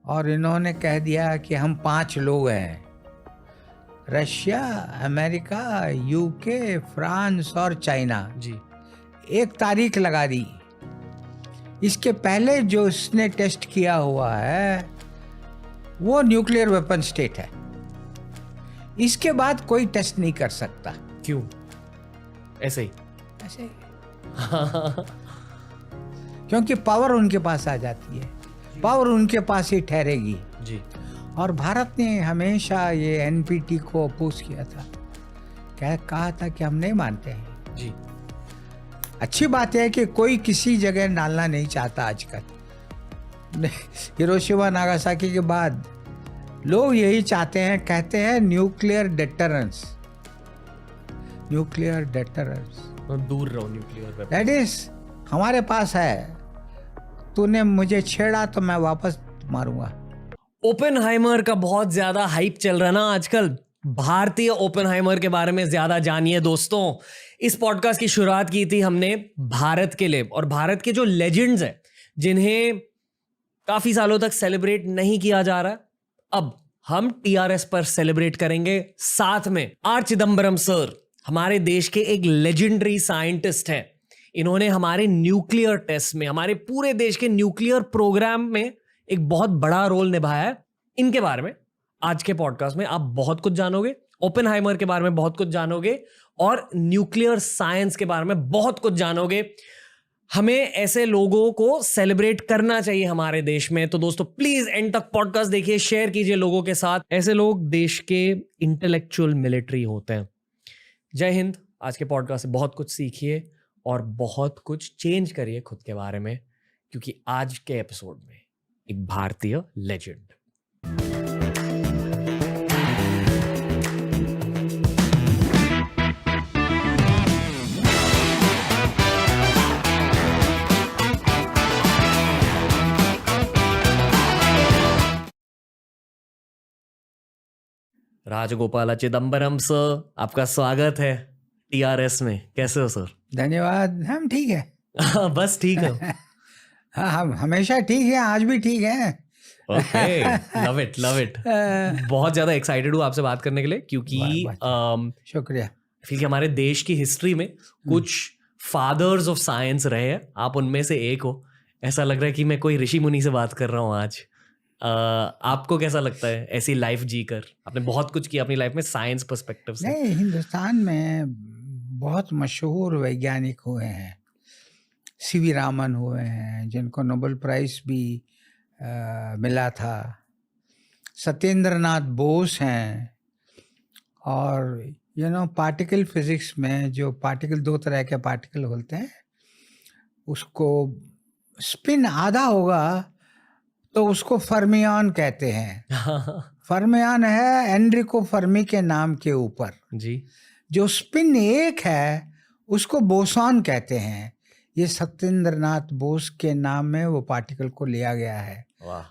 और इन्होंने कह दिया कि हम 5 लोग हैं, रशिया, अमेरिका, यूके, फ्रांस और चाइना। जी। एक तारीख लगा दी। इसके पहले जो इसने टेस्ट किया हुआ है वो न्यूक्लियर वेपन स्टेट है। इसके बाद कोई टेस्ट नहीं कर सकता। क्यों? ऐसे ही ऐसे क्योंकि पावर उनके पास आ जाती है, पावर उनके पास ही ठहरेगी। जी। और भारत ने हमेशा ये एनपीटी को अपोज किया था, कहा था कि हम नहीं मानते हैं। जी। अच्छी बात है कि कोई किसी जगह डालना नहीं चाहता आजकल। हिरोशिमा नागासाकी के बाद लोग यही चाहते हैं, कहते हैं न्यूक्लियर डेटरेंस, न्यूक्लियर डेटरेंस। दूर रहो न्यूक्लियर वेपन। दैट इज हमारे पास है, तूने मुझे छेड़ा तो मैं वापस मारूंगा। ओपेनहाइमर का बहुत ज्यादा हाइप चल रहा है ना आजकल। भारतीय ओपेनहाइमर के बारे में ज्यादा जानिए दोस्तों। इस पॉडकास्ट की शुरुआत की थी हमने भारत के लिए, और भारत के जो लेजेंड्स हैं जिन्हें काफी सालों तक सेलिब्रेट नहीं किया जा रहा, अब हम टीआरएस पर सेलिब्रेट करेंगे। साथ में आर चिदम्बरम सर, हमारे देश के एक लेजेंडरी साइंटिस्ट हैं। इन्होंने हमारे न्यूक्लियर टेस्ट में, हमारे पूरे देश के न्यूक्लियर प्रोग्राम में एक बहुत बड़ा रोल निभाया है। इनके बारे में आज के पॉडकास्ट में आप बहुत कुछ जानोगे, ओपेनहाइमर के बारे में बहुत कुछ जानोगे, और न्यूक्लियर साइंस के बारे में बहुत कुछ जानोगे। हमें ऐसे लोगों को सेलिब्रेट करना चाहिए हमारे देश में। तो दोस्तों प्लीज एंड तक पॉडकास्ट देखिए, शेयर कीजिए लोगों के साथ। ऐसे लोग देश के इंटेलेक्चुअल मिलिट्री होते हैं। जय हिंद। आज के पॉडकास्ट से बहुत कुछ सीखिए और बहुत कुछ चेंज करिए खुद के बारे में, क्योंकि आज के एपिसोड में एक भारतीय लेजेंड। राजगोपाल चिदम्बरम सर, आपका स्वागत है टीआरएस में। कैसे हो सर? धन्यवाद। हम ठीक है। बस ठीक है। हाँ, हम हमेशा ठीक है, आज भी ठीक है। Okay, love it love it. बहुत ज्यादा एक्साइटेड हूँ आपसे बात करने के लिए, क्योंकि शुक्रिया। फील कि हमारे देश की हिस्ट्री में कुछ फादर्स ऑफ साइंस रहे हैं, आप उनमें से एक हो। ऐसा लग रहा है कि मैं कोई ऋषि मुनि से बात कर रहा हूँ आज। आपको कैसा लगता है ऐसी लाइफ जीकर? आपने बहुत कुछ किया अपनी लाइफ में साइंस पर्सपेक्टिव से। नहीं, हिंदुस्तान में बहुत मशहूर वैज्ञानिक हुए हैं। सीवी रामन हुए हैं, जिनको नोबेल प्राइज भी मिला था। सत्येंद्र नाथ बोस हैं। और पार्टिकल फिजिक्स में जो पार्टिकल, 2 तरह के पार्टिकल होते हैं, उसको स्पिन आधा होगा तो उसको फर्मियान कहते हैं। फर्मियान है एनरिको फर्मी के नाम के ऊपर जी। जो स्पिन एक है उसको बोसॉन कहते हैं। ये सत्येंद्र नाथ बोस के नाम में वो पार्टिकल को लिया गया है।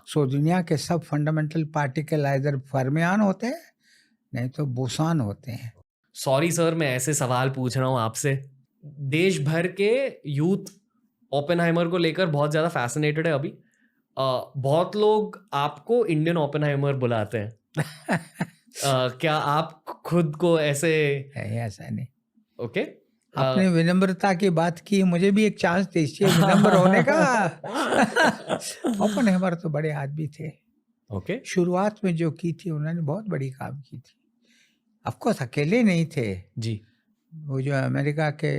सो दुनिया के सब फंडामेंटल पार्टिकल आइदर फर्मियान होते हैं, नहीं तो बोसॉन होते हैं। सॉरी सर, मैं ऐसे सवाल पूछ रहा हूँ आपसे। देश भर के यूथ ओपेनहाइमर को लेकर बहुत ज्यादा फैसिनेटेड है अभी। बहुत लोग आपको इंडियन ओपेनहाइमर बुलाते हैं। क्या आप खुद को ऐसे? ऐसा नहीं। ओके, आपने विनम्रता की बात की, मुझे भी एक चांस दीजिए विनम्र होने का। ओपेनहाइमर तो बड़े आदमी थे। ओके। शुरुआत में जो की थी उन्होंने बहुत बड़ी काम की थी। ऑफकोर्स अकेले नहीं थे जी। वो जो अमेरिका के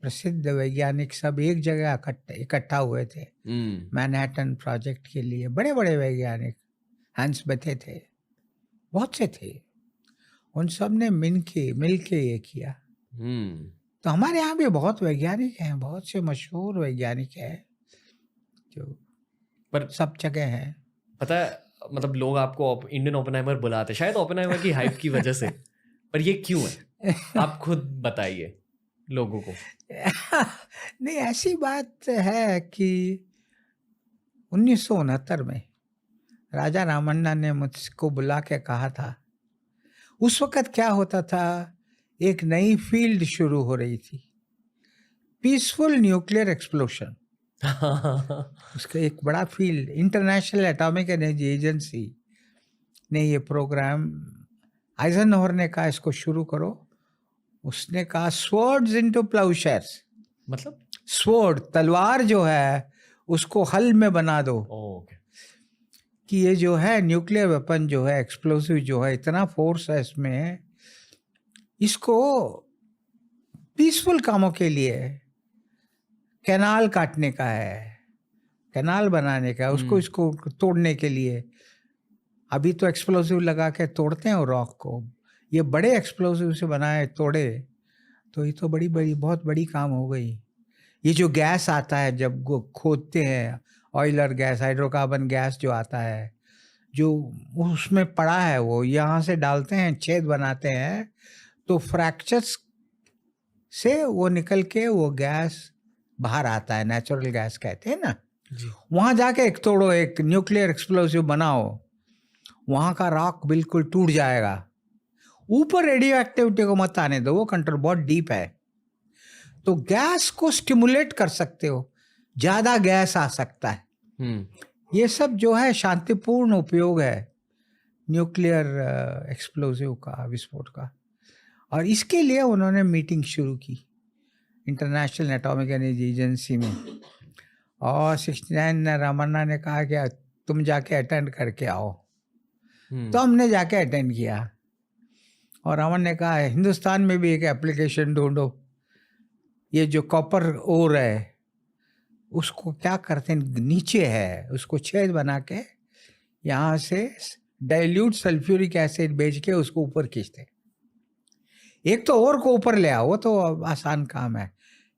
प्रसिद्ध वैज्ञानिक सब एक जगह इकट्ठा हुए थे मैनहट्टन प्रोजेक्ट के लिए। बड़े बड़े वैज्ञानिक, हंस बेथे थे, बहुत से थे। उन सब ने मिल के ये किया। तो हमारे यहाँ भी बहुत वैज्ञानिक हैं, बहुत से मशहूर वैज्ञानिक हैं जो पर सब जगह हैं। पता है, मतलब लोग आपको इंडियन ओपेनहाइमर बुलाते शायद ओपेनहाइमर की हाइप की वजह से, पर ये क्यों है? आप खुद बताइए लोगों को। नहीं, ऐसी बात है कि 1969 में राजा रामन्ना ने मुझको बुला के कहा था। उस वक़्त क्या होता था, एक नई फील्ड शुरू हो रही थी, पीसफुल न्यूक्लियर एक्सप्लोशन। उसका एक बड़ा field, international atomic energy agency ने ये प्रोग्राम, आइजनहोवर ने कहा इसको शुरू करो, उसने कहा स्वर्ड्स इनटू प्लाउशेयर्स, मतलब स्वॉर्ड तलवार जो है उसको हल में बना दो। ओके कि ये जो है न्यूक्लियर वेपन जो है, एक्सप्लोसिव जो है, इतना फोर्स है इसमें, इसको पीसफुल कामों के लिए, कैनाल काटने का है, कैनाल बनाने का है, उसको इसको तोड़ने के लिए। अभी तो एक्सप्लोसिव लगा के तोड़ते हैं रॉक को, ये बड़े एक्सप्लोसिव से बनाए तोड़े तो ये तो बड़ी बड़ी बहुत बड़ी काम हो गई। ये जो गैस आता है जब वो खोदते हैं, ऑयल और गैस, हाइड्रोकार्बन गैस जो आता है, जो उसमें पड़ा है वो यहाँ से डालते हैं, छेद बनाते हैं, तो फ्रैक्चर्स से वो निकल के वो गैस बाहर आता है, नेचुरल गैस कहते हैं ना जी। वहाँ जाके एक तोड़ो, एक न्यूक्लियर एक्सप्लोसिव बनाओ, वहाँ का रॉक बिल्कुल टूट जाएगा। ऊपर रेडियो एक्टिविटी को मत आने दो, वो कंट्रोल बहुत डीप है, तो गैस को स्टिमुलेट कर सकते हो, ज़्यादा गैस आ सकता है। ये सब जो है शांतिपूर्ण उपयोग है न्यूक्लियर एक्सप्लोसिव का, विस्फोट का। और इसके लिए उन्होंने मीटिंग शुरू की इंटरनेशनल एटॉमिक एनर्जी एजेंसी में, और 69 रामन्ना ने कहा कि तुम जाके अटेंड करके आओ। तो हमने जाके अटेंड किया, और रामन ने कहा हिंदुस्तान में भी एक एप्लीकेशन ढूंढो, ये जो कॉपर ओर है उसको क्या करते हैं, नीचे है, उसको छेद बना के यहाँ से डाइल्यूट सल्फ्यूरिक एसिड बेच के उसको ऊपर खींचते। एक तो और को ऊपर ले आओ, वो तो आसान काम है,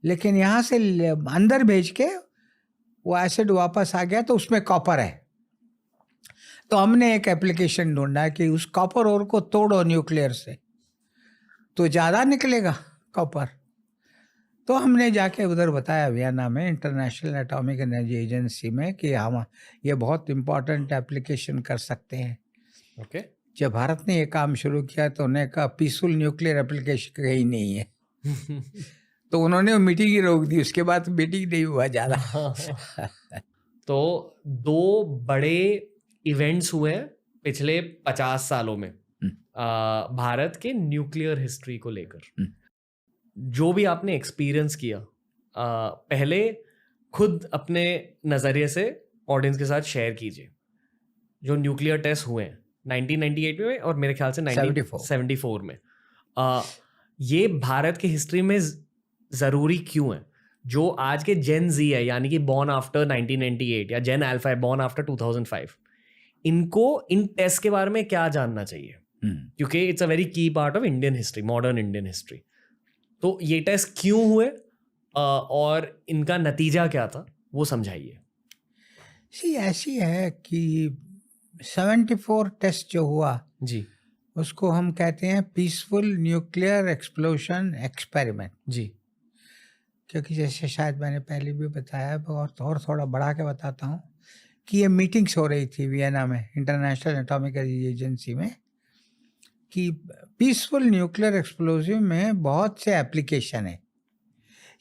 लेकिन यहाँ से अंदर भेज के वो एसिड वापस आ गया तो उसमें कॉपर है। तो हमने एक एप्लीकेशन ढूंढा कि उस कॉपर ओर को तोड़ो न्यूक्लियर से तो ज़्यादा निकलेगा कॉपर। तो हमने जाके उधर बताया वियना में इंटरनेशनल एटॉमिक एनर्जी एजेंसी में कि हम ये बहुत इम्पोर्टेंट एप्लीकेशन कर सकते हैं। ओके जब भारत ने ये काम शुरू किया तो उन्होंने कहा पीसफुल न्यूक्लियर एप्लीकेशन कहीं नहीं है तो उन्होंने मीटिंग ही रोक दी, उसके बाद मीटिंग नहीं हुआ ज़्यादा। तो दो बड़े इवेंट्स हुए हैं पिछले 50 सालों में भारत के न्यूक्लियर हिस्ट्री को लेकर। जो भी आपने एक्सपीरियंस किया, पहले खुद अपने नज़रिए से ऑडियंस के साथ शेयर कीजिए। जो न्यूक्लियर टेस्ट हुए हैं 1998 में और मेरे ख्याल से 1974 में, ये भारत की हिस्ट्री में ज़रूरी क्यों है? जो आज के जेन जी है, यानी कि बॉर्न आफ्टर 1998, या जेन अल्फा है बॉर्न आफ्टर 2005, इनको इन टेस्ट के बारे में क्या जानना चाहिए? क्योंकि इट्स अ वेरी की part of Indian history, modern Indian history. तो ये टेस्ट क्यों हुए और इनका नतीजा क्या था, वो समझाइए। ऐसी है कि 74 टेस्ट जो हुआ जी उसको हम कहते हैं पीसफुल न्यूक्लियर एक्सप्लोशन एक्सपेरिमेंट। जी। क्योंकि जैसे शायद मैंने पहले भी बताया और थोड़ा बढ़ा के बताता हूँ कि ये मीटिंग्स हो रही थी वियना में इंटरनेशनल एटॉमिक एजेंसी में, कि पीसफुल न्यूक्लियर एक्सप्लोसिव में बहुत से एप्लीकेशन है।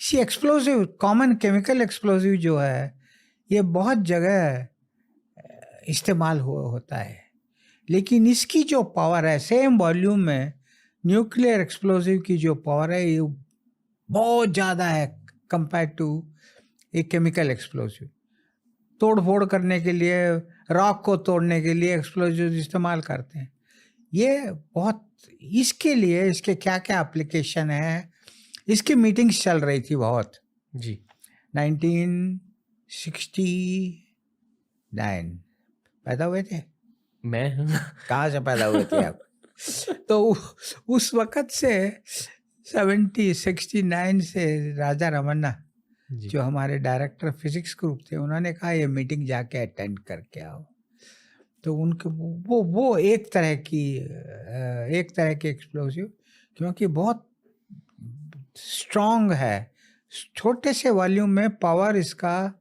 इसी एक्सप्लोसिव, कॉमन केमिकल एक्सप्लोसिव जो है, ये बहुत जगह इस्तेमाल होता है, लेकिन इसकी जो पावर है सेम वॉल्यूम में न्यूक्लियर एक्सप्लोसिव की जो पावर है ये बहुत ज़्यादा है कंपेयर टू एक केमिकल एक्सप्लोसिव। तोड़ फोड़ करने के लिए, रॉक को तोड़ने के लिए एक्सप्लोसिव इस्तेमाल करते हैं। ये बहुत, इसके लिए इसके क्या क्या एप्लीकेशन है, इसकी मीटिंग्स चल रही थी बहुत। जी 1969 पैदा हुए थे? मैं कहाँ से पैदा हुए थे आप? तो उस वक़्त से 69 से राजा रमन्ना जो हमारे डायरेक्टर फिजिक्स ग्रुप थे, उन्होंने कहा ये मीटिंग जाके अटेंड करके आओ। तो उनके वो एक तरह के एक्सप्लोसिव, क्योंकि बहुत स्ट्रॉन्ग है, छोटे से वॉल्यूम में पावर इसका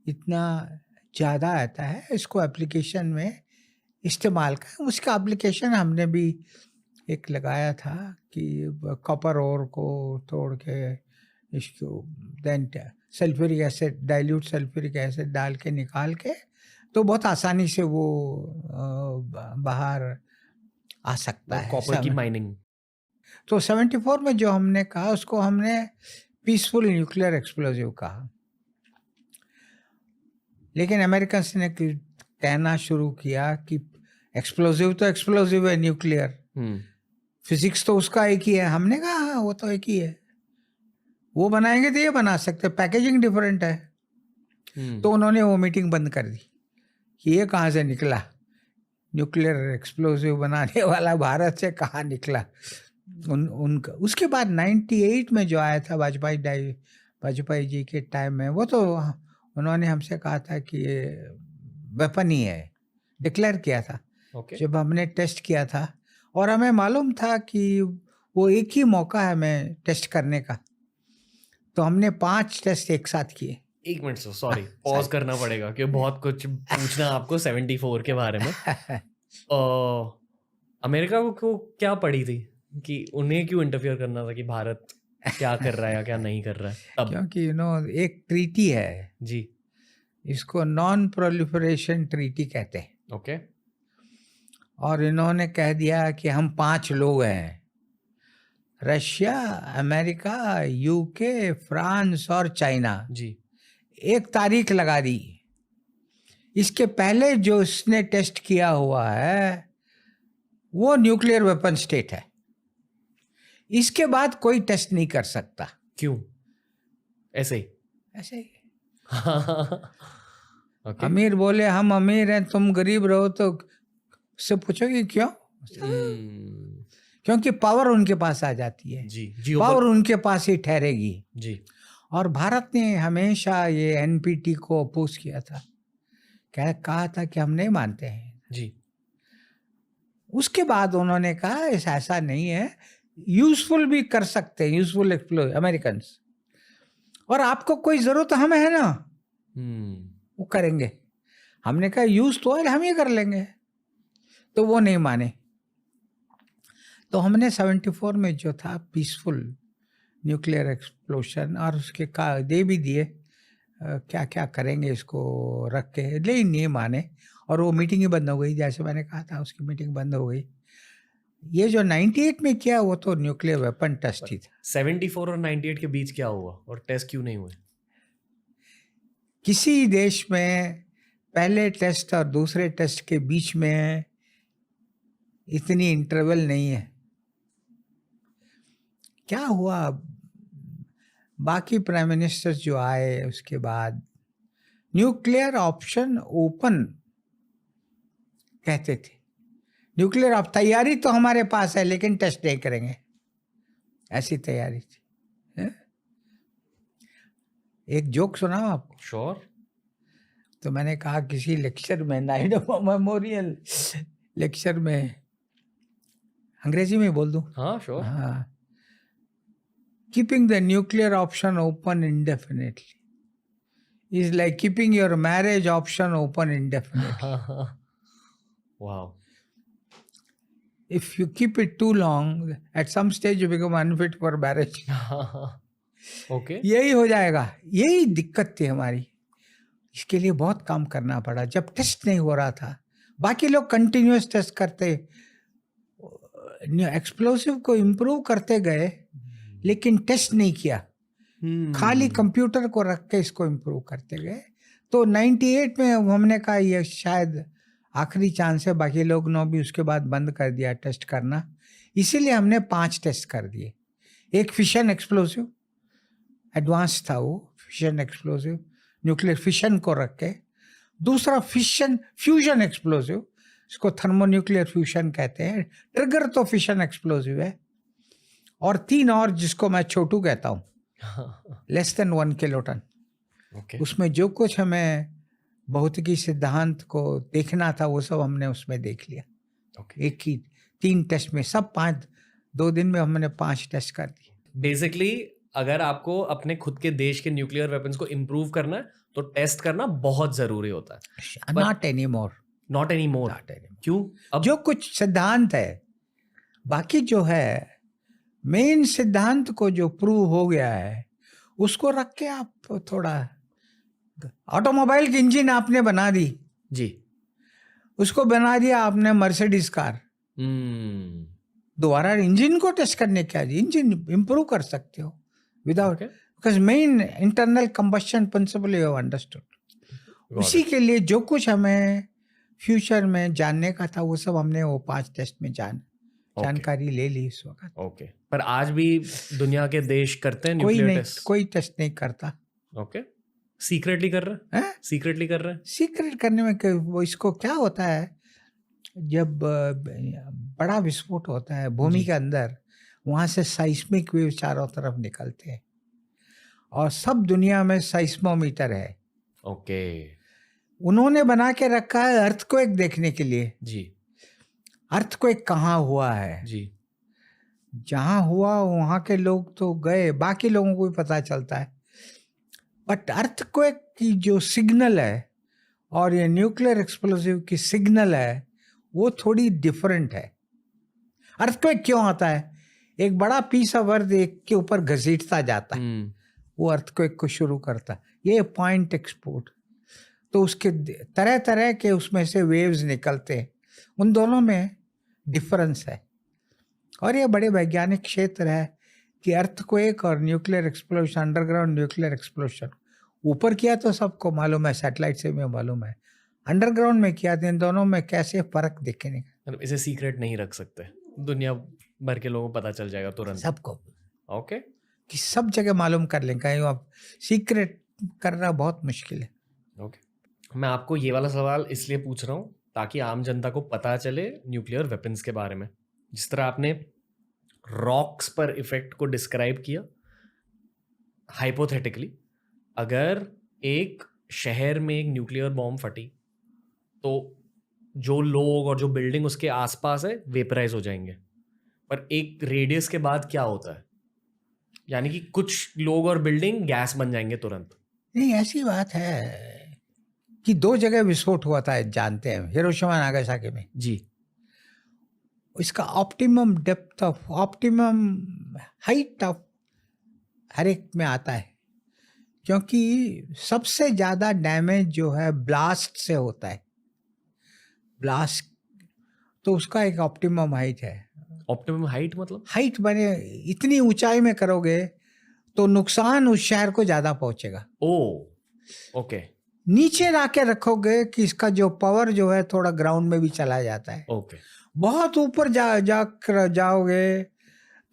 इतना ज़्यादा आता है, इसको एप्लीकेशन में इस्तेमाल कर। उसका एप्लीकेशन हमने भी एक लगाया था कि कॉपर ओर को तोड़ के इसको then sulphuric acid, dilute sulphuric acid डाल के निकाल के, तो बहुत आसानी से वो बाहर आ सकता है। कॉपर की माइनिंग। तो 74 में जो हमने कहा उसको हमने पीसफुल न्यूक्लियर एक्सप्लोजिव कहा। लेकिन अमेरिकन ने कहना शुरू किया कि एक्सप्लोजिव तो एक्सप्लोजिव है न्यूक्लियर, फिजिक्स तो उसका एक ही है। हमने कहा हाँ वो तो एक ही है, वो बनाएंगे तो ये बना सकते, पैकेजिंग डिफरेंट है। तो उन्होंने वो मीटिंग बंद कर दी कि ये कहाँ से निकला, न्यूक्लियर एक्सप्लोजिव बनाने वाला भारत से कहाँ निकला। उनका उसके बाद 98 में जो आया था वाजपेयी जी के टाइम में, वो तो उन्होंने हमसे कहा था कि ये वेपन ही है, डिक्लेयर किया था। जब हमने टेस्ट किया था और हमें मालूम था कि वो एक ही मौका है हमें टेस्ट करने का, तो हमने 5 टेस्ट एक साथ किए। एक मिनट सॉरी, पॉज करना पड़ेगा क्योंकि बहुत कुछ पूछना आपको 74 के बारे में। अमेरिका को क्या पड़ी थी कि उन्हें क्यों इंटरफियर करना था कि भारत क्या कर रहा है या क्या नहीं कर रहा है तब? क्योंकि एक ट्रीटी है जी, इसको नॉन प्रोलिफरेशन ट्रीटी कहते हैं। ओके। और इन्होंने कह दिया कि हम 5 लोग हैं, रशिया, अमेरिका, यूके, फ्रांस और चाइना जी। एक तारीख लगा दी। इसके पहले जो इसने टेस्ट किया हुआ है वो न्यूक्लियर वेपन स्टेट है, इसके बाद कोई टेस्ट नहीं कर सकता। क्यों? ऐसे ही okay. अमीर बोले हम अमीर हैं, तुम गरीब रहो, तो उससे पूछोगे क्यों? क्योंकि पावर उनके पास आ जाती है जी, पावर उनके पास ही ठहरेगी जी। और भारत ने हमेशा ये एनपीटी को अपोज किया था, कहा था कि हम नहीं मानते हैं जी। उसके बाद उन्होंने कहा ऐसा नहीं है, यूजफुल भी कर सकते हैं, यूजफुल एक्सप्लोर अमेरिकन, और आपको कोई जरूरत हमें है ना, वो करेंगे। हमने कहा यूज तो है, हम ही कर लेंगे, तो वो नहीं माने। तो हमने 74 में जो था पीसफुल न्यूक्लियर एक्सप्लोशन, और उसके दे भी दिए क्या क्या करेंगे इसको रख के, लेकिन नहीं माने और वो मीटिंग ही बंद हो गई। जैसे मैंने कहा था उसकी मीटिंग बंद हो गई। ये जो 98 में किया वो तो न्यूक्लियर वेपन टेस्ट ही था। 74 और 98 के बीच क्या हुआ और टेस्ट क्यों नहीं हुए? किसी देश में पहले टेस्ट और दूसरे टेस्ट के बीच में इतनी इंटरवल नहीं है। क्या हुआ, बाकी प्राइम मिनिस्टर्स जो आए उसके बाद न्यूक्लियर ऑप्शन ओपन कहते थे। न्यूक्लियर ऑफ तैयारी तो हमारे पास है लेकिन टेस्ट नहीं करेंगे, ऐसी तैयारी थी। एक जोक सुनाऊं आपको? श्योर। तो मैंने कहा किसी लेक्चर में, नायडू मेमोरियल लेक्चर में, अंग्रेजी में बोल दूं? हाँ श्योर। हाँ, keeping the nuclear option open indefinitely is like keeping your marriage option open indefinitely. Wow. If you keep it too long, at some stage you become unfit for marriage. Okay. यही हो जाएगा, यही दिक्कत थी हमारी। इसके लिए बहुत काम करना पड़ा। जब टेस्ट नहीं हो रहा था, बाकी लोग कंटिन्यूस टेस्ट करते, एक्सप्लोसिव को इम्प्रूव करते गए, लेकिन टेस्ट नहीं किया, खाली कंप्यूटर को रख के इसको इम्प्रूव करते गए। तो 98 में हमने कहा ये शायद आखिरी चांस है, बाकी लोग ने भी उसके बाद बंद कर दिया टेस्ट करना। इसीलिए हमने 5 टेस्ट कर दिए। एक फिशन एक्सप्लोसिव एडवांस था, वो फिशन एक्सप्लोसिव न्यूक्लियर फिशन को रख के। दूसरा फिशन फ्यूजन एक्सप्लोसिव, इसको थर्मोन्यूक्लियर फ्यूजन कहते हैं। ट्रिगर तो फिशन एक्सप्लोसिव है। और 3 और जिसको मैं छोटू कहता हूँ, लेस देन 1 किलोटन। उसमें जो कुछ हमें भौतिकी सिद्धांत को देखना था वो सब हमने उसमें देख लिया। एक ही 3 टेस्ट में, सब 2 दिन में हमने 5 टेस्ट कर दिए। बेसिकली अगर आपको अपने खुद के देश के न्यूक्लियर वेपन्स को इम्प्रूव करना है तो टेस्ट करना बहुत जरूरी होता है। Not any more. क्यों? अब जो कुछ सिद्धांत है, बाकी जो है मेन सिद्धांत को जो प्रूव हो गया है उसको रख के आप थोड़ा ऑटोमोबाइल की इंजन आपने बना दी, जी। उसको बना दिया आपने मर्सिडीज कार, दोबारा इंजन को टेस्ट करने क्या, इंजन इंप्रूव कर सकते हो without, because main internal combustion principle you have understood. उसी के लिए जो कुछ हमें फ्यूचर में जानने का था वो सब हमने वो 5 टेस्ट में जानकारी ले ली इस वक्त। ओके, पर आज भी दुनिया के देश करते हैं न्यूक्लियर टेस्ट? कोई टेस्ट नहीं करता। ओके, सीक्रेटली कर रहे हैं? सीक्रेटली कर रहे हैं। सीक्रेट करने में वो इसको क्या होता है, जब बड़ा विस्फोट होता है भूमि के अंदर, वहाँ से साइस्मिक वेव चारों तरफ निकलते हैं और सब दुनिया में साइस्मोमीटर है। ओके, उन्होंने बना के रखा है अर्थक्वेक देखने के लिए। जी। अर्थक्वेक कहाँ हुआ है जी। जहाँ हुआ वहाँ के लोग तो गए, बाकी लोगों को भी पता चलता है, बट अर्थक्वेक की जो सिग्नल है और ये न्यूक्लियर एक्सप्लोसिव की सिग्नल है वो थोड़ी डिफरेंट है। अर्थक्वेक क्यों आता है, एक बड़ा पीस ऑफ अर्थ एक के ऊपर घसीटता जाता है, वो अर्थक्वेक को शुरू करता है। ये पॉइंट एक्सपोर्ट, तो उसके तरह तरह के उसमें से वेव्स निकलते हैं, उन दोनों में डिफरेंस है। और ये बड़े वैज्ञानिक क्षेत्र है कि अर्थक्वेक और nuclear explosion, underground nuclear explosion ऊपर किया तो सबको मालूम है, सैटेलाइट से भी मालूम है, अंडरग्राउंड में किया तो इन दोनों में कैसे फर्क दिखने का। इसे सीक्रेट नहीं रख सकते, दुनिया भर के लोगों को पता चल जाएगा तुरंत सबको। ओके, कि सब जगह मालूम कर लें, कहीं आप सीक्रेट करना बहुत मुश्किल है। ओके, मैं आपको ये वाला सवाल इसलिए पूछ रहा हूँ ताकि आम जनता को पता चले न्यूक्लियर वेपन्स के बारे में। जिस तरह आपने रॉक्स पर इफेक्ट को डिस्क्राइब किया, हाइपोथेटिकली अगर एक शहर में एक न्यूक्लियर बॉम्ब फटी तो जो लोग और जो बिल्डिंग उसके आसपास है वेपराइज हो जाएंगे, पर एक रेडियस के बाद क्या होता है, यानी कि कुछ लोग और बिल्डिंग गैस बन जाएंगे तुरंत। नहीं, ऐसी बात है कि 2 जगह विस्फोट हुआ था, जानते हैं, हिरोशिमा नागासाकी में। जी। इसका optimum depth of, optimum height of her एक में आता है, क्योंकि सबसे ज़्यादा डैमेज जो है ब्लास्ट से होता है, ब्लास्ट, तो उसका एक ऑप्टिमम हाइट है। ऑप्टिमम हाइट मतलब? हाइट बने इतनी ऊंचाई में करोगे तो नुकसान उस शहर को ज़्यादा पहुंचेगा। ओके। नीचे लाके रखोगे कि इसका जो पावर जो है थोड़ा ग्राउंड में भी चला जाता है। ओके। बहुत ऊपर जाओगे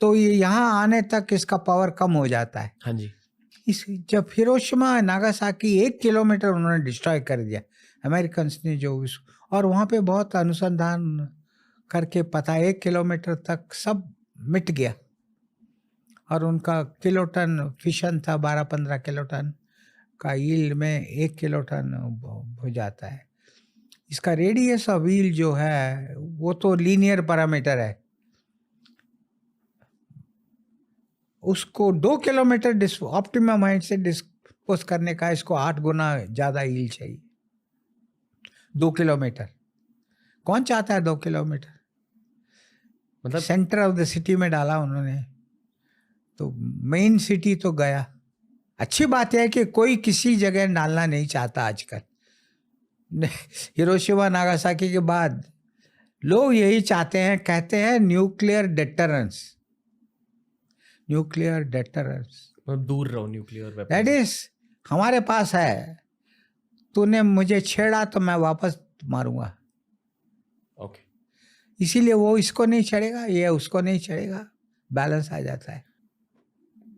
तो ये यहाँ आने तक इसका पावर कम हो जाता है। हाँ जी। जब हिरोशिमा नागासाकी 1 किलोमीटर उन्होंने डिस्ट्रॉय कर दिया अमेरिकन ने, जो और वहाँ पे बहुत अनुसंधान करके पता 1 किलोमीटर तक सब मिट गया, और उनका किलोटन फिशन था, 12-15 किलोटन का यील्ड में 1 किलोटन हो जाता है। इसका रेडियस ऑफ व्हील जो है वो तो लीनियर पैरामीटर है, उसको 2 किलोमीटर ऑप्टिमम हाइट से डिस्पोज करने का इसको 8 गुना ज़्यादा यील्ड चाहिए। 2 किलोमीटर कौन चाहता है? 2 किलोमीटर मतलब सेंटर ऑफ द सिटी में डाला उन्होंने, तो मेन सिटी तो गया। अच्छी बात है कि कोई किसी जगह डालना नहीं चाहता आजकल। हिरोशिमा नागासाकी के बाद लोग यही चाहते हैं, कहते हैं न्यूक्लियर डेटरेंस, न्यूक्लियर डेटरेंस, दूर रहो न्यूक्लियर वेपन। दैट इज हमारे पास है, तूने मुझे छेड़ा तो मैं वापस मारूंगा। ओके। इसीलिए वो इसको नहीं छेड़ेगा, ये उसको नहीं छेड़ेगा, बैलेंस आ जाता है।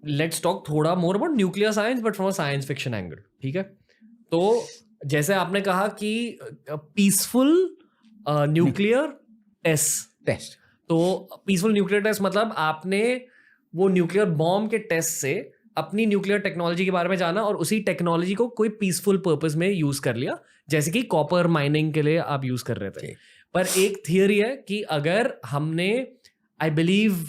लेट्स टॉक थोड़ा more about nuclear science but from a science fiction angle, ठीक है? तो जैसे आपने कहा कि पीसफुल न्यूक्लियर टेस्ट, तो पीसफुल न्यूक्लियर टेस्ट मतलब आपने वो न्यूक्लियर बॉम्ब के टेस्ट से अपनी न्यूक्लियर टेक्नोलॉजी के बारे में जाना और उसी टेक्नोलॉजी को कोई पीसफुल पर्पस में यूज कर लिया, जैसे कि कॉपर माइनिंग के लिए आप यूज कर रहे थे। पर एक थियरी है कि अगर हमने, आई बिलीव,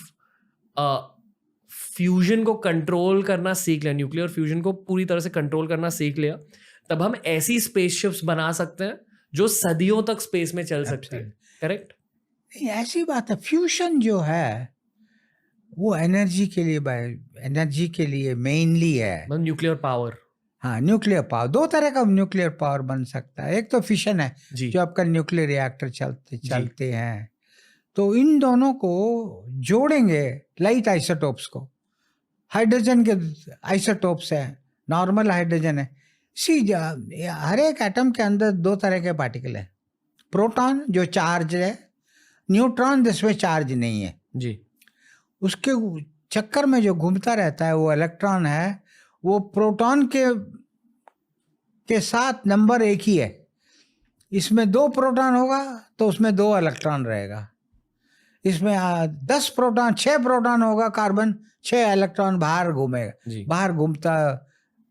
फ्यूजन को कंट्रोल करना सीख लिया, न्यूक्लियर फ्यूजन को पूरी तरह से कंट्रोल करना सीख लिया, तब हम ऐसी स्पेसशिप्स बना सकते हैं जो सदियों तक स्पेस में चल सकती है। करेक्ट? नहीं, ऐसी बात है, फ्यूजन जो है वो एनर्जी के लिए एनर्जी के लिए मेनली है। मतलब न्यूक्लियर पावर। हाँ, न्यूक्लियर पावर, दो तरह का न्यूक्लियर पावर बन सकता है। एक तो फिशन है, जी जो आपका न्यूक्लियर रिएक्टर चलते हैं, तो इन दोनों को जोड़ेंगे लाइट आइसोटोप्स को। हाइड्रोजन के आइसोटोप्स है, नॉर्मल हाइड्रोजन है। हर एक एटम के अंदर दो तरह के पार्टिकल है, प्रोटॉन जो चार्ज है, न्यूट्रॉन जिसमें चार्ज नहीं है। जी उसके चक्कर में जो घूमता रहता है वो इलेक्ट्रॉन है। वो प्रोटॉन के साथ नंबर एक ही है। इसमें 2 प्रोटॉन होगा तो उसमें 2 इलेक्ट्रॉन रहेगा। इसमें 10 प्रोटॉन 6 प्रोटॉन होगा, कार्बन 6 इलेक्ट्रॉन बाहर घूमेगा, बाहर घूमता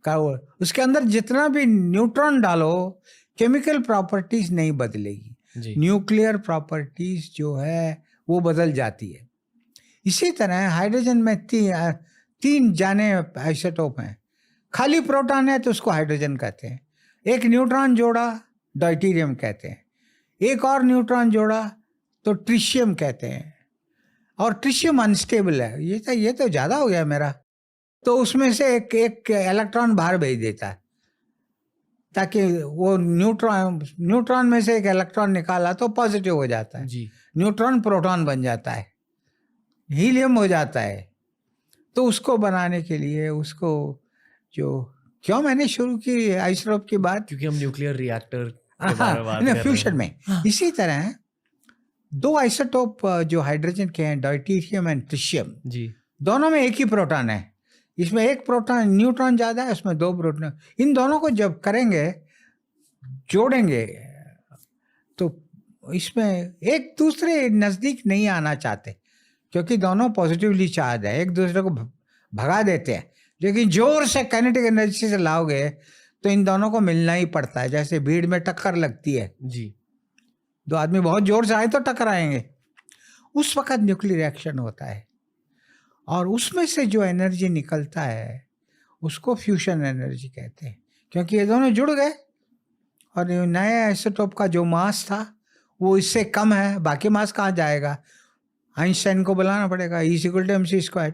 का। उसके अंदर जितना भी न्यूट्रॉन डालो, केमिकल प्रॉपर्टीज नहीं बदलेगी, न्यूक्लियर प्रॉपर्टीज जो है वो बदल जाती है। इसी तरह हाइड्रोजन में 3 जाने आइसोटोप हैं। खाली प्रोटॉन है तो उसको हाइड्रोजन कहते हैं, एक न्यूट्रॉन जोड़ा ड्यूटेरियम कहते हैं, एक और न्यूट्रॉन जोड़ा तो ट्रिशियम कहते हैं। और ट्रिशियम अनस्टेबल है, ये तो ज़्यादा हो गया मेरा, तो उसमें से एक इलेक्ट्रॉन बाहर भेज देता है, ताकि वो न्यूट्रॉन में से एक इलेक्ट्रॉन निकाला तो पॉजिटिव हो जाता है, न्यूट्रॉन प्रोटॉन बन जाता है, हीलियम हो जाता है। तो उसको बनाने के लिए उसको क्यों मैंने शुरू की आइसोटोप की बात, क्योंकि हम न्यूक्लियर रिएक्टर के बारे में बात कर रहे हैं। फ्यूशन में इसी तरह 2 आइसोटोप जो हाइड्रोजन के हैं, ड्यूटेरियम एंड ट्रिशियम, दोनों में एक ही प्रोटॉन है। इसमें एक प्रोटॉन न्यूट्रॉन ज़्यादा है, उसमें 2 प्रोटॉन। इन दोनों को जब करेंगे, जोड़ेंगे, तो इसमें एक दूसरे नज़दीक नहीं आना चाहते, क्योंकि दोनों पॉजिटिवली चार्ज है, एक दूसरे को भगा देते हैं। लेकिन जोर से काइनेटिक एनर्जी से लाओगे तो इन दोनों को मिलना ही पड़ता है। जैसे भीड़ में टक्कर लगती है, 2 आदमी बहुत जोर से आए तो टकराएंगे, उस वक्त न्यूक्लियर रिएक्शन होता है। और उसमें से जो एनर्जी निकलता है उसको फ्यूशन एनर्जी कहते हैं, क्योंकि ये दोनों जुड़ गए और नए आइसोटोप का जो मास था वो इससे कम है, बाकी मास कहाँ जाएगा, आइंस्टाइन को बुलाना पड़ेगा, E=mc²,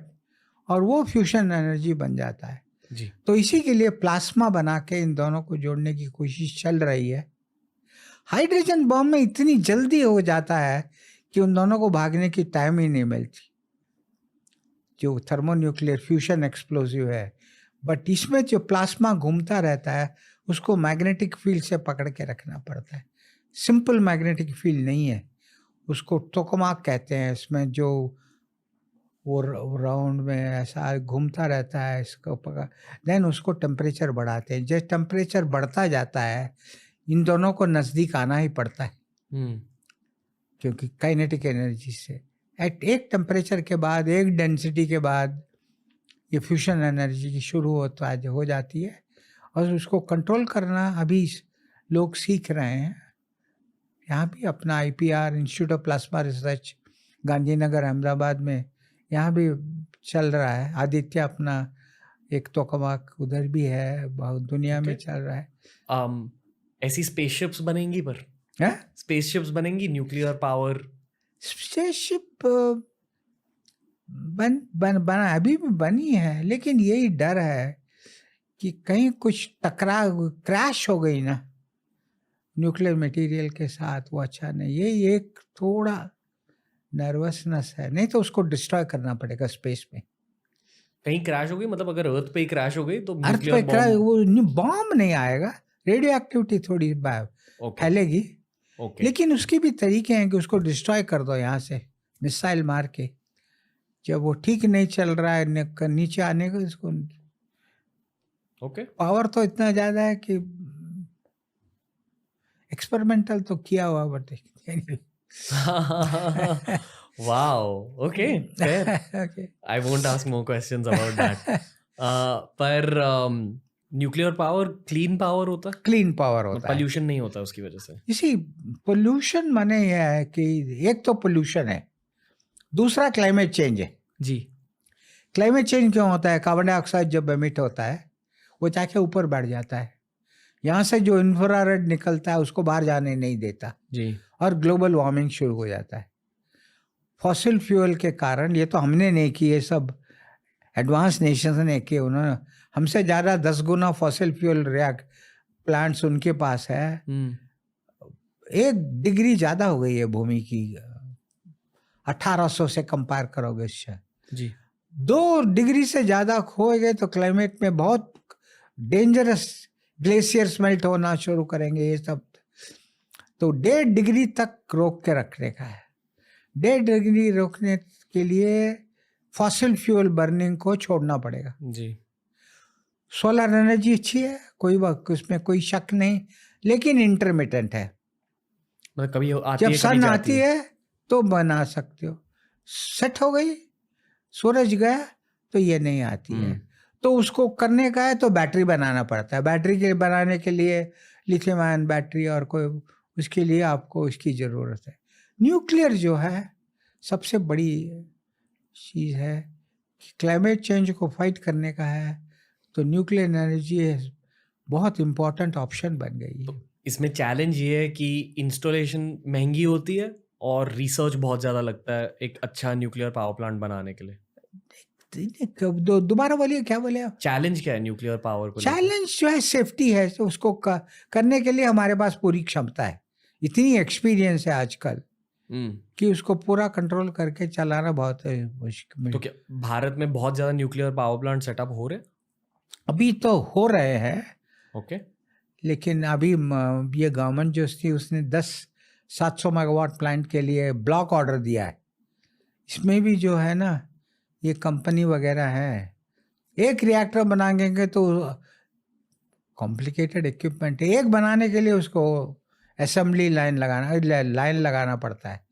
और वो फ्यूशन एनर्जी बन जाता है। तो इसी के लिए प्लाज्मा बना के इन दोनों को जोड़ने की कोशिश चल रही है। हाइड्रोजन बॉम्ब में इतनी जल्दी हो जाता है कि उन दोनों को भागने की टाइम ही नहीं मिलती, जो थर्मोन्यूक्लियर फ्यूशन एक्सप्लोसिव है। बट इसमें जो प्लाज्मा घूमता रहता है उसको मैग्नेटिक फील्ड से पकड़ के रखना पड़ता है। सिंपल मैग्नेटिक फील्ड नहीं है, उसको टोकामाक कहते हैं। इसमें जो वो राउंड में ऐसा घूमता रहता है, इसको पकड़, देन उसको टेम्परेचर बढ़ाते हैं। जैसे टेम्परेचर बढ़ता जाता है इन दोनों को नज़दीक आना ही पड़ता है, क्योंकि काइनेटिक एनर्जी से एक टेम्परेचर के बाद, एक डेंसिटी के बाद ये फ्यूशन एनर्जी की शुरू हो जाती है। और उसको कंट्रोल करना अभी लोग सीख रहे हैं। यहाँ भी अपना IPR, institute of plasma research, Gandhinagar Ahmedabad में यहाँ भी चल रहा है। आदित्य अपना एक टोकामाक उधर भी है, बहुत दुनिया में चल रहा है। ऐसी स्पेसशिप्स बनेंगी, पर स्पेसशिप्स बनेंगी न्यूक्लियर पावर। स्पेसशिप बना अभी भी बनी है, लेकिन यही डर है कि कहीं कुछ क्रैश हो गई ना न्यूक्लियर मटेरियल के साथ, वो अच्छा नहीं। ये एक थोड़ा नर्वसनेस है, नहीं तो उसको डिस्ट्रॉय करना पड़ेगा स्पेस में। कहीं क्रैश हो गई, मतलब अगर अर्थ पे ही क्रैश हो गई तो अर्थ पे वो बॉम्ब नहीं आएगा, रेडियो एक्टिविटी थोड़ी फैलेगी। लेकिन उसके भी तरीके हैं कि उसको डिस्ट्रॉय कर दो यहाँ से मिसाइल मार के। जब वो ठीक नहीं चल रहा है नीचे आने का, इसको पावर तो इतना ज़्यादा है कि एक्सपेरिमेंटल तो किया हुआ, but wow, okay, fair. Okay. I won't ask more questions about that. पर न्यूक्लियर पावर क्लीन पावर होता है? क्लीन पावर होता है, पोल्यूशन नहीं होता उसकी वजह से। इसी पोल्यूशन माने यह है कि एक तो पोल्यूशन है, दूसरा क्लाइमेट चेंज है। क्लाइमेट चेंज क्यों होता है? कार्बन डाइऑक्साइड जब एमिट होता है वो जाके ऊपर बैठ जाता है, यहाँ से जो इंफ्रारेड निकलता है उसको बाहर जाने नहीं देता और ग्लोबल वार्मिंग शुरू हो जाता है। फॉसिल फ्यूल के कारण, ये तो हमने नहीं की, ये सब एडवांस नेशंस ने कि उन्होंने हमसे ज़्यादा 10 गुना फॉसिल फ्यूल प्लांट्स उनके पास है। 1 डिग्री ज़्यादा हो गई है भूमि की, 1800 से कंपेयर करोगे इससे जी। 2 डिग्री से ज़्यादा हो गए तो क्लाइमेट में बहुत डेंजरस ग्लेशियर्स मेल्ट होना शुरू करेंगे ये सब। तो 1.5 डिग्री तक रोक के रखने का है। 1.5 डिग्री रोकने के लिए फॉसिल फ्यूल बर्निंग को छोड़ना पड़ेगा जी। सोलर एनर्जी अच्छी है, कोई बात उसमें कोई शक नहीं, लेकिन इंटरमिटेंट है। मतलब कभी आती जब है, सन कभी जाती आती है तो बना सकते हो, सेट हो गई, सूरज गया तो ये नहीं आती है। तो उसको करने का है तो बैटरी बनाना पड़ता है। बैटरी के बनाने के लिए लिथियम आयन बैटरी और कोई, उसके लिए आपको इसकी ज़रूरत है। न्यूक्लियर जो है सबसे बड़ी चीज़ है कि क्लाइमेट चेंज को फाइट करने का है, तो न्यूक्लियर एनर्जी बहुत इम्पोर्टेंट ऑप्शन बन गई है। इसमें चैलेंज ये है कि इंस्टॉलेशन महंगी होती है और रिसर्च बहुत ज़्यादा लगता है एक अच्छा न्यूक्लियर पावर प्लांट बनाने के लिए। दोबारा बोलिए, क्या बोले आप? चैलेंज क्या है न्यूक्लियर पावर को लेकर? चैलेंज जो है सेफ्टी है, तो उसको करने के लिए हमारे पास पूरी क्षमता है, इतनी एक्सपीरियंस है आजकल कि उसको पूरा कंट्रोल करके चलाना बहुत मुश्किल। तो क्या भारत में बहुत ज़्यादा न्यूक्लियर पावर प्लांट सेटअप हो रहे? अभी तो हो रहे हैं, ओके। लेकिन अभी ये गवर्नमेंट जो थी उसने 700 मेगावाट प्लांट के लिए ब्लॉक ऑर्डर दिया है। इसमें भी जो है ना, ये कंपनी वगैरह है, एक रिएक्टर बनाएंगे तो कॉम्प्लिकेटेड इक्विपमेंट है, एक बनाने के लिए उसको असेंबली लाइन लगाना पड़ता है।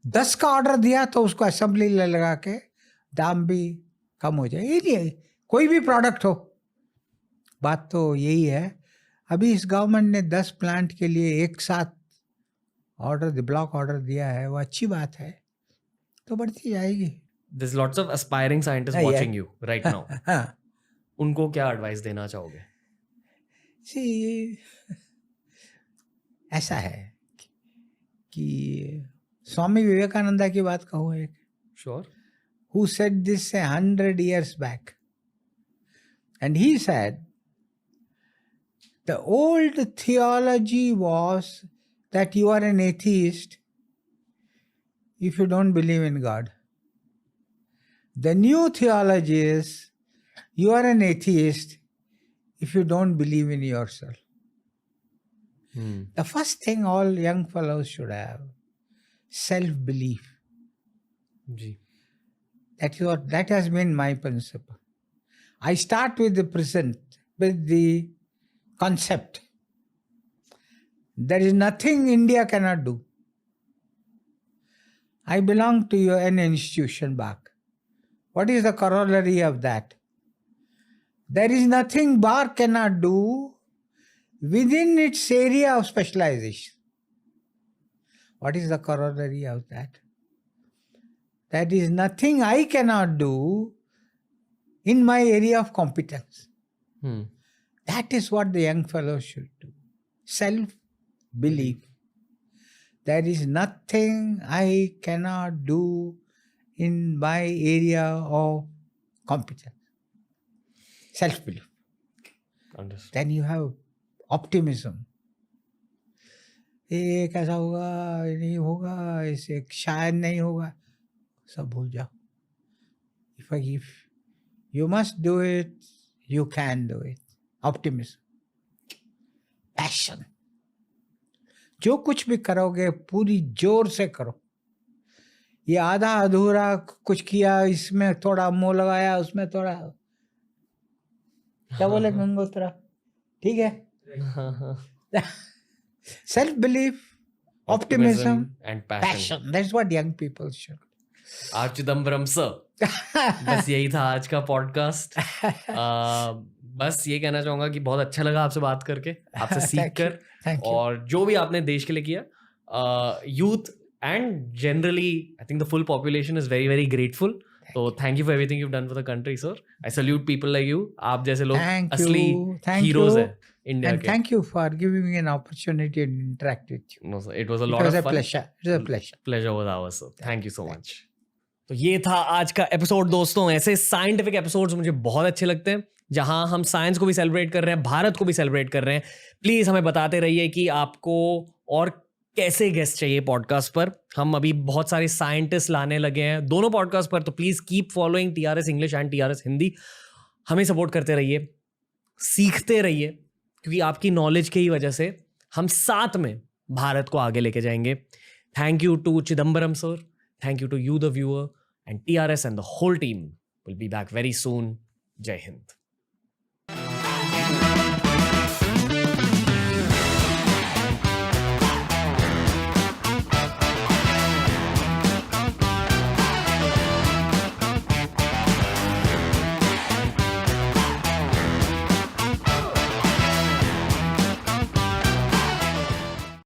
10 का ऑर्डर दिया तो उसको असेंबली लाइन लगा के दाम भी कम हो जाए। ये कोई भी प्रोडक्ट हो, बात तो यही है। अभी इस गवर्नमेंट ने 10 प्लांट के लिए एक साथ ब्लॉक ऑर्डर दिया है, वो अच्छी बात है, तो बढ़ती जाएगी। There's lots of aspiring scientists Yeah. watching you right now. हाँ, उनको क्या एडवाइस देना चाहोगे? ऐसा है कि स्वामी विवेकानंदा की बात कहूँ एक, Sure. who said this 100 years back, and he said the old theology was that you are an atheist if you don't believe in God. The new theology is you are an atheist if you don't believe in yourself. The first thing all young fellows should have, self-belief. Ji. That has been my principle. I start with the present, with the concept. There is nothing India cannot do. I belong to an institution back. What is the corollary of that? There is nothing Bar cannot do within its area of specialization. What is the corollary of that? That is nothing I cannot do in my area of competence. That is what the young fellows should do. Self-belief. There is nothing I cannot do in my area of competence. Self-belief. Understood. Then you have optimism. ये कैसा होगा, ये नहीं होगा, ऐसे शायद नहीं होगा, सब भूल जाओ. If you must do it, you can do it. Optimism. Passion. जो कुछ भी करोगे पूरी जोर से करो. ये आधा अधूरा कुछ किया, इसमें थोड़ा मुंह लगाया, उसमें थोड़ा, क्या बोले गंगोत्रा, ठीक है. Self-belief, optimism and passion. That's what young people should. R Chidambaram sir. बस यही था आज का पॉडकास्ट. बस ये कहना चाहूंगा कि बहुत अच्छा लगा आपसे बात करके, आपसे सीख कर, Thank you. और जो भी आपने देश के लिए किया, youth and generally I think the full population is very very grateful. तो thank you for everything you done for the country sir. I salute people like you. आप जैसे लोग असली हीरोज हैं इंडिया And के. thank you for giving me an opportunity to interact with you. No sir, it was a It lot was of a fun. pleasure. It was a pleasure. Pleasure was ours, sir. Thank you so much. तो ये था आज का episode दोस्तों। ऐसे scientific episodes मुझे बहुत अच्छे लगते हैं, जहां हम साइंस को भी सेलिब्रेट कर रहे हैं, भारत को भी सेलिब्रेट कर रहे हैं। प्लीज हमें बताते रहिए कि आपको और कैसे गेस्ट चाहिए पॉडकास्ट पर। हम अभी बहुत सारे साइंटिस्ट लाने लगे हैं दोनों पॉडकास्ट पर, तो please keep following TRS English and TRS Hindi. हमें सपोर्ट करते रहिए, सीखते रहिए, क्योंकि आपकी नॉलेज की ही वजह से हम साथ में भारत को आगे लेके जाएंगे। Thank you to Chidambaram sir, thank you to you the viewer, and TRS and the whole team will be back very soon. Jai Hind.